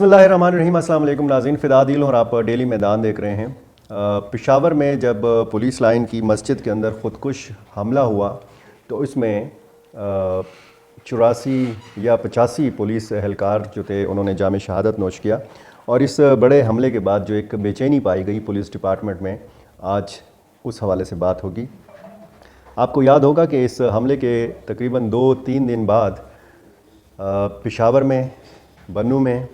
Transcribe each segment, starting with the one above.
बिस्मिल्लाहिर्रहमानिर्रहीम। अस्सलाम वालेकुम नाज़रीन, फ़िदा दिल और आप डेली मैदान देख रहे हैं। पेशावर में जब पुलिस लाइन की मस्जिद के अंदर ख़ुदकुश हमला हुआ तो इसमें 84 या 85 पुलिस एहलकार जो थे उन्होंने जाम शहादत नोश किया। और इस बड़े हमले के बाद जो एक बेचैनी पाई गई पुलिस डिपार्टमेंट में, आज उस हवाले से बात होगी। आपको याद होगा कि इस हमले के तकरीबन 2-3 दिन बाद पेशावर में, बन्नू में,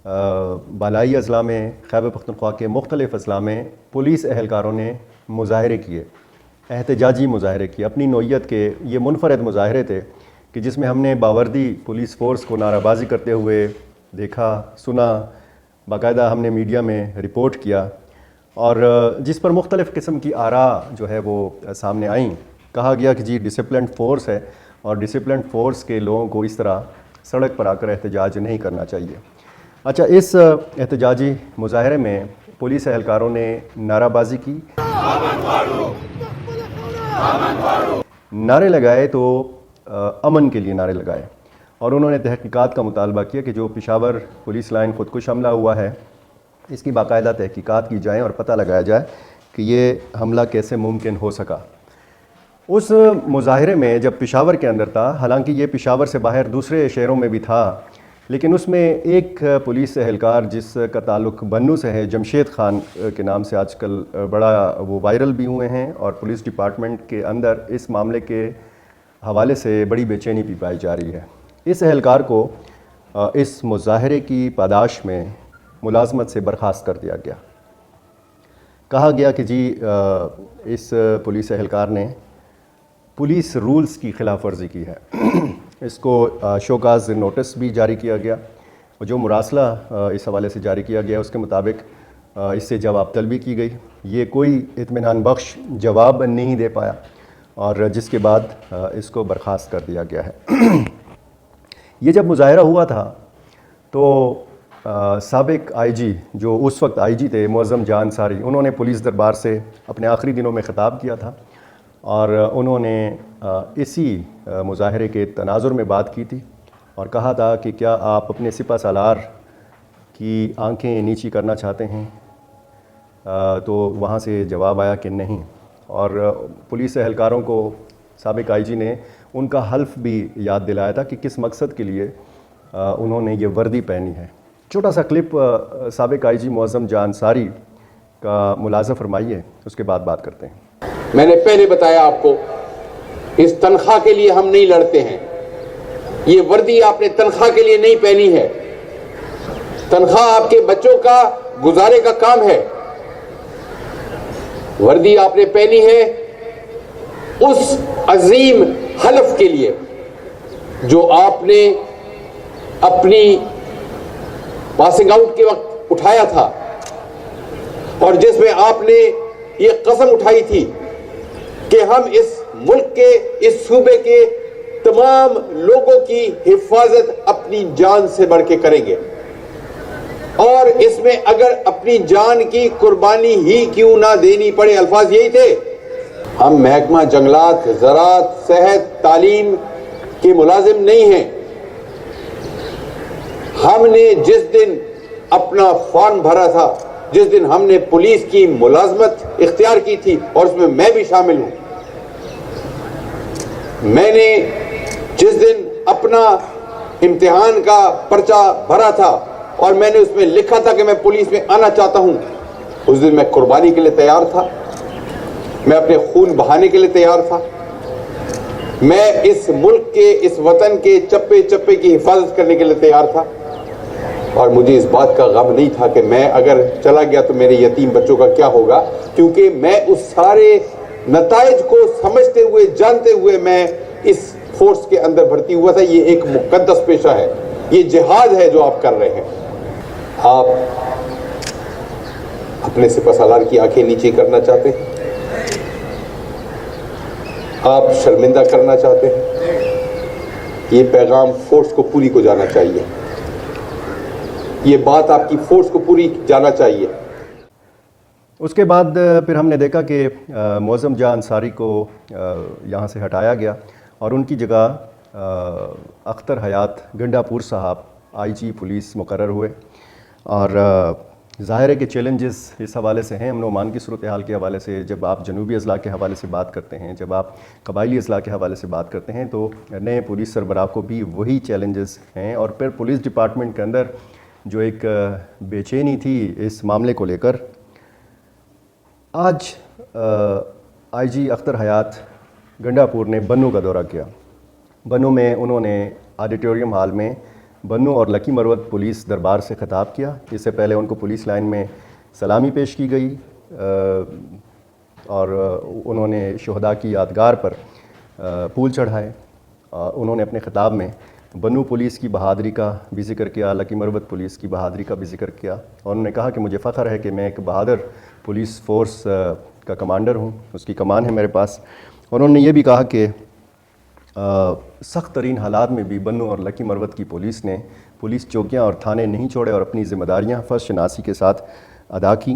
बालाई अजला में, खैबर पख्तूनख्वा के मुख्तलिफ़ अजला में पुलिस एहलकारों ने मुज़ाहरे किए, एहतजाजी मुज़ाहरे किए। अपनी नौइयत के ये मुनफरद मुज़ाहरे थे कि जिसमें हमने बावर्दी पुलिस फ़ोर्स को नाराबाजी करते हुए देखा, सुना, बाकायदा हमने मीडिया में रिपोर्ट किया और जिस पर मुख्तलिफ़ किस्म की आरा जो है वो सामने आई। कहा गया कि जी डिसिप्लिन फ़ोर्स है और डिसिप्लिन फ़ोर्स के लोगों को इस तरह सड़क पर आकर एहतजाज नहीं करना चाहिए। अच्छा, इस एहतजाजी मुज़ाहरे में पुलिस एहलकारों ने नाराबाजी की, नारे लगाए, तो अमन के लिए नारे लगाए और उन्होंने तहकीकात का मुतालबा किया कि जो पेशावर पुलिस लाइन ख़ुदकुश हमला हुआ है इसकी बाकायदा तहकीकात की जाए और पता लगाया जाए कि ये हमला कैसे मुमकिन हो सका। उस मुज़ाहरे में जब पेशावर के अंदर था, हालांकि ये पेशावर से बाहर दूसरे शहरों में भी था, लेकिन उसमें एक पुलिस एहलकार जिसका ताल्लुक़ बन्नू से है, जमशेद ख़ान के नाम से आजकल बड़ा वो वायरल भी हुए हैं और पुलिस डिपार्टमेंट के अंदर इस मामले के हवाले से बड़ी बेचैनी भी पाई जा रही है। इस एहलकार को इस मुज़ाहरे की पादाश में मुलाजमत से बर्खास्त कर दिया गया। कहा गया कि जी इस पुलिस एहलकार ने पुलिस रूल्स की खिलाफ वर्जी की है। इसको शोकाज़ नोटिस भी जारी किया गया और जो मुरासला इस हवाले से जारी किया गया उसके मुताबिक इससे जवाब तलबी की गई। ये कोई इत्मीनान बख्श जवाब नहीं दे पाया और जिसके बाद इसको बर्खास्त कर दिया गया है। ये जब मुज़ाहरा हुआ था तो साबिक आईजी जो उस वक्त आईजी थे, मुअज़्ज़म जान अंसारी, उन्होंने पुलिस दरबार से अपने आखिरी दिनों में ख़िताब किया था और उन्होंने इसी मुज़ाहरे के तनाजुर में बात की थी और कहा था कि क्या आप अपने सिपा सालार की आंखें नीची करना चाहते हैं। तो वहाँ से जवाब आया कि नहीं, और पुलिस एहलकारों को साबिक आईजी ने उनका हल्फ भी याद दिलाया था कि किस मकसद के लिए उन्होंने ये वर्दी पहनी है। छोटा सा क्लिप साबिक आईजी मुअज़्ज़म जान अंसारी का मुलाज़ा फरमाइए, उसके बाद बात करते हैं। मैंने पहले बताया आपको, इस तनख्वाह के लिए हम नहीं लड़ते हैं। ये वर्दी आपने तनख्वाह के लिए नहीं पहनी है। तनख्वाह आपके बच्चों का गुजारे का काम है। वर्दी आपने पहनी है उस अजीम हलफ के लिए जो आपने अपनी पासिंग आउट के वक्त उठाया था और जिसमें आपने ये कसम उठाई थी कि हम इस मुल्क के, इस सूबे के तमाम लोगों की हिफाजत अपनी जान से बढ़ के करेंगे और इसमें अगर अपनी जान की कुर्बानी ही क्यों ना देनी पड़े। अल्फाज यही थे। हम महकमा जंगलात, ज़राअत, सेहत, तालीम के मुलाजिम नहीं हैं। हमने जिस दिन अपना फॉर्म भरा था, जिस दिन हमने पुलिस की मुलाजमत इख्तियार की थी और उसमें मैं भी शामिल हूं, मैंने जिस दिन अपना इम्तिहान का पर्चा भरा था और मैंने उसमें लिखा था कि मैं पुलिस में आना चाहता हूं, उस दिन मैं कुर्बानी के लिए तैयार था। मैं अपने खून बहाने के लिए तैयार था। मैं इस मुल्क के, इस वतन के चप्पे चप्पे की हिफाजत करने के लिए तैयार था और मुझे इस बात का गम नहीं था कि मैं अगर चला गया तो मेरे यतीम बच्चों का क्या होगा, क्योंकि मैं उस सारे नताइज को समझते हुए, जानते हुए मैं इस फोर्स के अंदर भर्ती हुआ था। ये एक मुकद्दस पेशा है, ये जिहाद है जो आप कर रहे हैं। आप अपने सिपा सालार की आंखें नीचे करना चाहते हैं, आप शर्मिंदा करना चाहते हैं। ये पैगाम फोर्स को पूरी को जाना चाहिए, ये बात आपकी फोर्स को पूरी जाना चाहिए। उसके बाद फिर हमने देखा कि मुअज़्ज़म जान अंसारी को यहाँ से हटाया गया और उनकी जगह अख्तर हयात गंडापुर साहब IG पुलिस मुकर्रर हुए और ज़ाहिर है कि चैलेंजेस इस हवाले से हैं, अमन ओमान की सूरत हाल के हवाले से। जब आप जनूबी अज़ला के हवाले से बात करते हैं, जब आप कबायली अज़ला के हवाले से बात करते हैं, तो नए पुलिस सरबराह को भी वही चैलेंजेस हैं। और फिर पुलिस डिपार्टमेंट के अंदर जो एक बेचैनी थी इस मामले को लेकर, आज IG अख्तर हयात गंडापुर ने बन्नू का दौरा किया। बन्नू में उन्होंने ऑडिटोरियम हॉल में बन्नू और लकी मरवत पुलिस दरबार से ख़िताब किया। इससे पहले उनको पुलिस लाइन में सलामी पेश की गई और उन्होंने शहदा की यादगार पर फूल चढ़ाए। उन्होंने अपने ख़िताब में बन्नू पुलिस की बहादरी का भी ज़िक्र किया, लकी मरवत पुलिस की बहादरी का भी ज़िक्र किया और उन्होंने कहा कि मुझे फ़ख्र है कि मैं एक बहादुर पुलिस फ़ोर्स का कमांडर हूँ, उसकी कमान है मेरे पास। और उन्होंने ये भी कहा कि सख्त तरीन हालात में भी बन्नू और लकी मरवत की पुलिस ने पुलिस चौकियाँ और थाने नहीं छोड़े और अपनी ज़िम्मेदारियाँ फ़र्ज़ शनासी के साथ अदा की।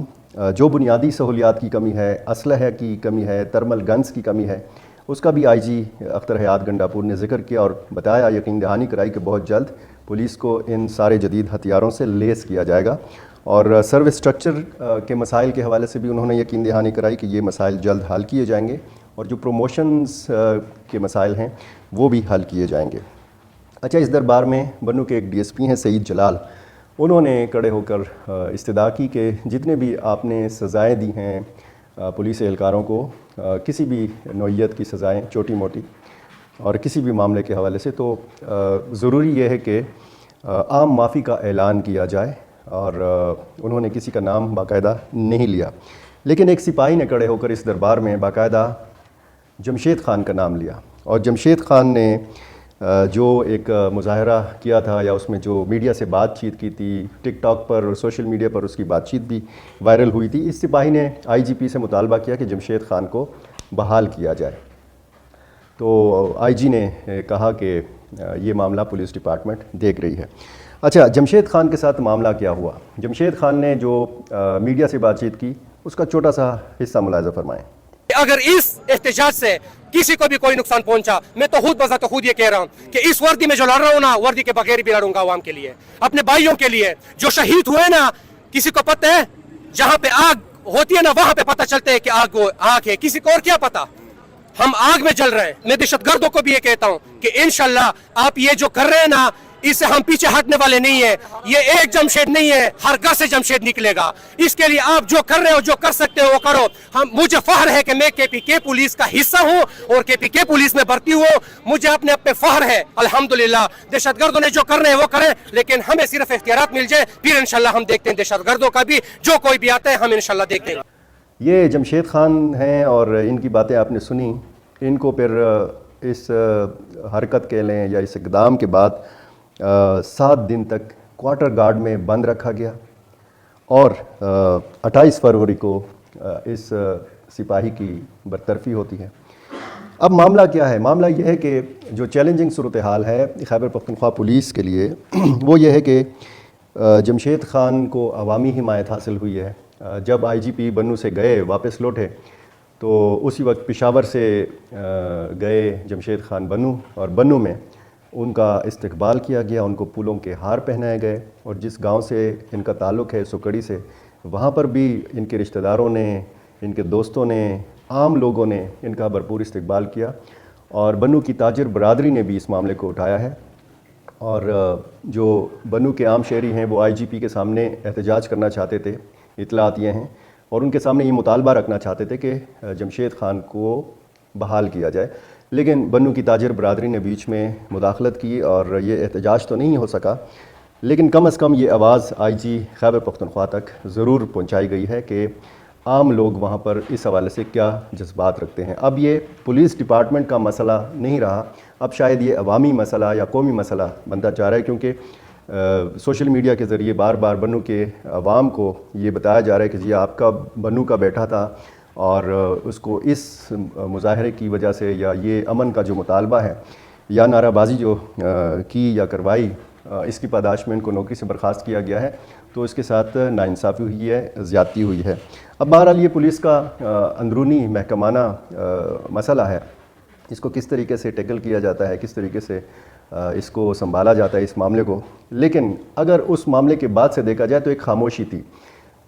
जो बुनियादी सहूलियात की कमी है, असलहे की कमी है, थर्मल गन्स की कमी है, उसका भी IG अख्तर हयात गंडापुर ने ज़िक्र किया और बताया, यकीन दहानी कराई कि बहुत जल्द पुलिस को इन सारे जदीद हथियारों से लेस किया जाएगा। और सर्विस स्ट्रक्चर के मसाइल के हवाले से भी उन्होंने यकीन दहानी कराई कि ये मसाइल जल्द हल किए जाएंगे और जो प्रमोशंस के मसाइल हैं वो भी हल किए जाएंगे। अच्छा, इस दरबार में बन्नू के एक DSP हैं सईद जलाल, उन्होंने खड़े होकर इस्तदा की कि जितने भी आपने सज़ाएँ दी हैं पुलिस एहलकारों को, किसी भी नौइयत की सज़ाएँ छोटी मोटी और किसी भी मामले के हवाले से, तो ज़रूरी ये है कि आम माफ़ी का ऐलान किया जाए। और उन्होंने किसी का नाम बाकायदा नहीं लिया, लेकिन एक सिपाही ने खड़े होकर इस दरबार में बाकायदा जमशेद ख़ान का नाम लिया। और जमशेद ख़ान ने जो एक मुज़ाहरा किया था या उसमें जो मीडिया से बातचीत की थी, टिकटॉक पर और सोशल मीडिया पर उसकी बातचीत भी वायरल हुई थी। इस सिपाही ने IGP से मुतालबा किया कि जमशेद ख़ान को बहाल किया जाए। तो IG ने कहा कि ये मामला पुलिस डिपार्टमेंट देख रही है। अच्छा, जमशेद ख़ान के साथ मामला क्या हुआ? जमशेद ख़ान ने जो मीडिया से बातचीत की उसका छोटा सा हिस्सा मुलाहिज़ा फरमाएं। अगर इस एहतजाज से किसी को भी कोई नुकसान पहुंचा, मैं तो खुद ये कह रहा हूं कि इस वर्दी में जो लड़ रहा हूं ना, वर्दी के बगैर भी लड़ूंगा अवाम के लिए, अपने भाइयों के लिए जो शहीद हुए ना। किसी को पता है जहां पे आग होती है ना, वहां पे पता चलता है कि आग है, किसी को और क्या पता। हम आग में जल रहे हैं। मैं दहशतगर्दों को भी ये कहता हूं कि इंशाल्लाह आप ये जो कर रहे हैं ना, इससे हम पीछे हटने वाले नहीं है। ये एक जमशेद नहीं है, हरगा से जमशेद निकलेगा। इसके लिए आप जो कर रहे हो, जो कर सकते हो वो करो। मुझे फख्र है कि मैं KPK पुलिस का हिस्सा हूं और KPK पुलिस में भर्ती हूं। मुझे अपने आप पे फख्र है, अल्हम्दुलिल्लाह। दहशतगर्दों ने जो कर रहे हैं वो करें, लेकिन हमें सिर्फ इख्तियारात मिल जाए, फिर इंशाल्लाह हम देखते हैं दहशतगर्दों का भी। जो कोई भी आता है हम इंशाल्लाह देखते हैं। ये जमशेद ख़ान हैं और इनकी बातें आपने सुनी। इनको फिर इस हरकत के लें या इस इक़दाम के बाद 7 दिन तक क्वार्टर गार्ड में बंद रखा गया और 28 फरवरी को इस सिपाही की बरतरफी होती है। अब मामला क्या है? मामला यह है कि जो चैलेंजिंग सूरत हाल है खैबर पख्तूनख्वा पुलिस के लिए वो ये है कि जमशेद ख़ान को अवामी हिमायत हासिल हुई है। जब IGP बन्नू से गए, वापस लौटे, तो उसी वक्त पेशावर से गए जमशेद ख़ान बन्नू और बन्नू में उनका इस्तकबाल किया गया, उनको फूलों के हार पहनाए गए। और जिस गांव से इनका ताल्लुक़ है, सुकड़ी से, वहाँ पर भी इनके रिश्तेदारों ने, इनके दोस्तों ने, आम लोगों ने इनका भरपूर इस्तकबाल किया और बन्नू की ताजिर बरादरी ने भी इस मामले को उठाया है। और जो बन्नू के आम शहरी हैं वो IGP के सामने एहतजाज करना चाहते थे, इतलात ये हैं, और उनके सामने ये मुतालबा रखना चाहते थे कि जमशेद ख़ान को बहाल किया जाए। लेकिन बन्नू की ताजिर बरादरी ने बीच में मुदाखलत की और ये एहतजाज तो नहीं हो सका, लेकिन कम अज़ कम ये आवाज़ IG खैबर पख्तूनख्वा तक ज़रूर पहुँचाई गई है कि आम लोग वहाँ पर इस हवाले से क्या जज्बात रखते हैं। अब ये पुलिस डिपार्टमेंट का मसला नहीं रहा, अब शायद ये अवामी मसला या कौमी मसला बनता जा रहा है, क्योंकि सोशल मीडिया के ज़रिए बार बार बन्नू के अवाम को ये बताया जा रहा है कि जी आपका बन्नू का बेटा था और उसको इस मुजाहरे की वजह से या ये अमन का जो मुतालबा है या नाराबाजी जो की या करवाई, इसकी पादाश में इनको नौकरी से बर्खास्त किया गया है। तो इसके साथ नाइंसाफ़ी हुई है, ज़्यादती हुई है। अब बहरहाल ये पुलिस का अंदरूनी महकमाना मसला है, इसको किस तरीके से टैकल किया जाता है, किस तरीके से اس کو संभाला जाता है इस मामले को। लेकिन अगर उस मामले के बाद से देखा जाए तो एक खामोशी थी।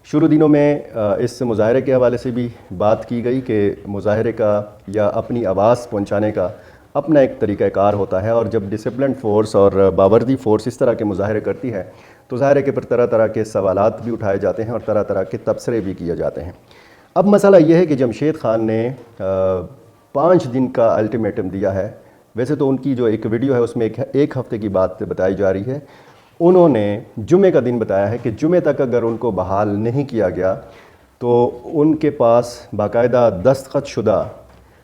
शुरू दिनों में इस मुजाहरे के हवाले से भी बात की गई कि मुजाहरे का या अपनी आवाज़ पहुंचाने का अपना एक तरीक़ाकार होता है, और जब डिसिप्लिन फ़ोर्स और बावर्दी फ़ोर्स इस तरह के मुजाहरे करती है तो ज़ाहिर है कि फिर तरह तरह के सवालात भी उठाए जाते हैं और तरह तरह के तबसरे भी किए जाते हैं। अब मसला ये है कि जमशेद ख़ान ने 5 दिन का अल्टीमेटम दिया है। वैसे तो उनकी जो एक वीडियो है उसमें एक हफ़्ते की बात बताई जा रही है। उन्होंने जुमे का दिन बताया है कि जुमे तक अगर उनको बहाल नहीं किया गया तो उनके पास बाकायदा दस्तखत शुदा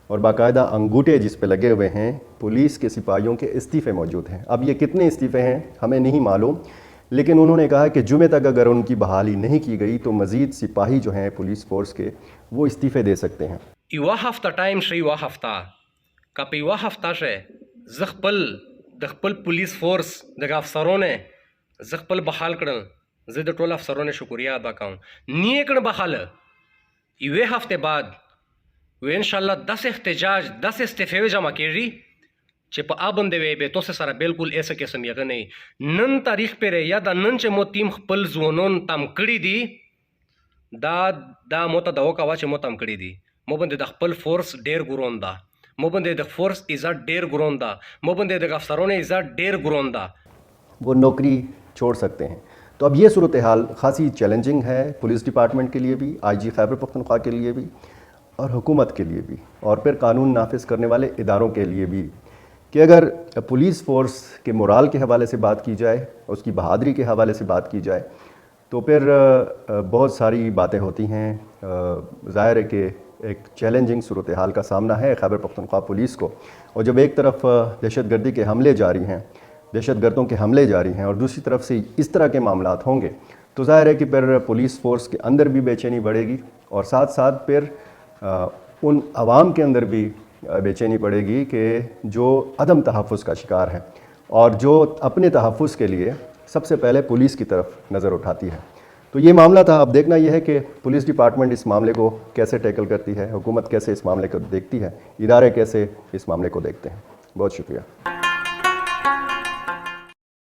और बाकायदा अंगूठे जिस पे लगे हुए हैं पुलिस के सिपाहियों के इस्तीफ़े मौजूद हैं। अब ये कितने इस्तीफ़े हैं हमें नहीं मालूम, लेकिन उन्होंने कहा कि जुमे तक अगर उनकी बहाली नहीं की गई तो मज़ीद सिपाही जो हैं पुलिस फ़ोर्स के वो इस्तीफ़े दे सकते हैं। یوه هفته ټایم شي، یوه هفته که په یوه هفته شي زه خپل د خپل پولیس فورس د افسرونه زه خپل بحال کړم، زه د ټول افسرونه شکریه ادا کوم. نیه کړم بحاله یوه هفته بعد و ان شاء الله 10 احتجاج 10 استعفاء جمع کیږي چې په ابند وي به توسه سره بالکل ایسه قسم یې نه نن تاریخ پر یا د نن چې مو تیم خپل ځوانون تم کړی دي دا مو ته دوا کوا چې مو تم کړی دي. مو باندې د خپل فورس ډیر ګرون ده، مو باندې د فورس عزت ډیر ګرون ده، مو باندې د افسرونو عزت ډیر ګرون ده. وہ نوکری چھوڑ سکتے ہیں. تو اب یہ صورتحال خاصی چیلنجنگ ہے پولیس ڈپارٹمنٹ کے لیے بھی، آئی جی خیبر پختونخوا کے لیے بھی اور حکومت کے لیے بھی، اور پھر قانون نافذ کرنے والے اداروں کے لیے بھی، کہ اگر پولیس فورس کے مورال کے حوالے سے بات کی جائے، اس کی بہادری کے حوالے سے بات کی جائے تو پھر بہت ساری باتیں ہوتی ہیں. ظاہر ہے کہ ایک چیلنجنگ صورتحال کا سامنا ہے خیبر پختونخوا پولیس کو، اور جب ایک طرف دہشت گردی کے حملے جاری ہیں، دہشت گردوں کے حملے جاری ہیں، اور دوسری طرف سے اس طرح کے معاملات ہوں گے تو ظاہر ہے کہ پھر پولیس فورس کے اندر بھی بے چینی بڑھے گی، اور ساتھ ساتھ پھر ان عوام کے اندر بھی بے چینی پڑے گی کہ جو عدم تحفظ کا شکار ہے اور جو اپنے تحفظ کے لیے سب سے پہلے پولیس کی طرف نظر اٹھاتی ہے. تو یہ معاملہ تھا. اب دیکھنا یہ ہے کہ پولیس ڈپارٹمنٹ اس معاملے کو کیسے ٹیکل کرتی ہے، حکومت کیسے اس معاملے کو دیکھتی ہے، ادارے کیسے اس معاملے کو دیکھتے ہیں. بہت شکریہ.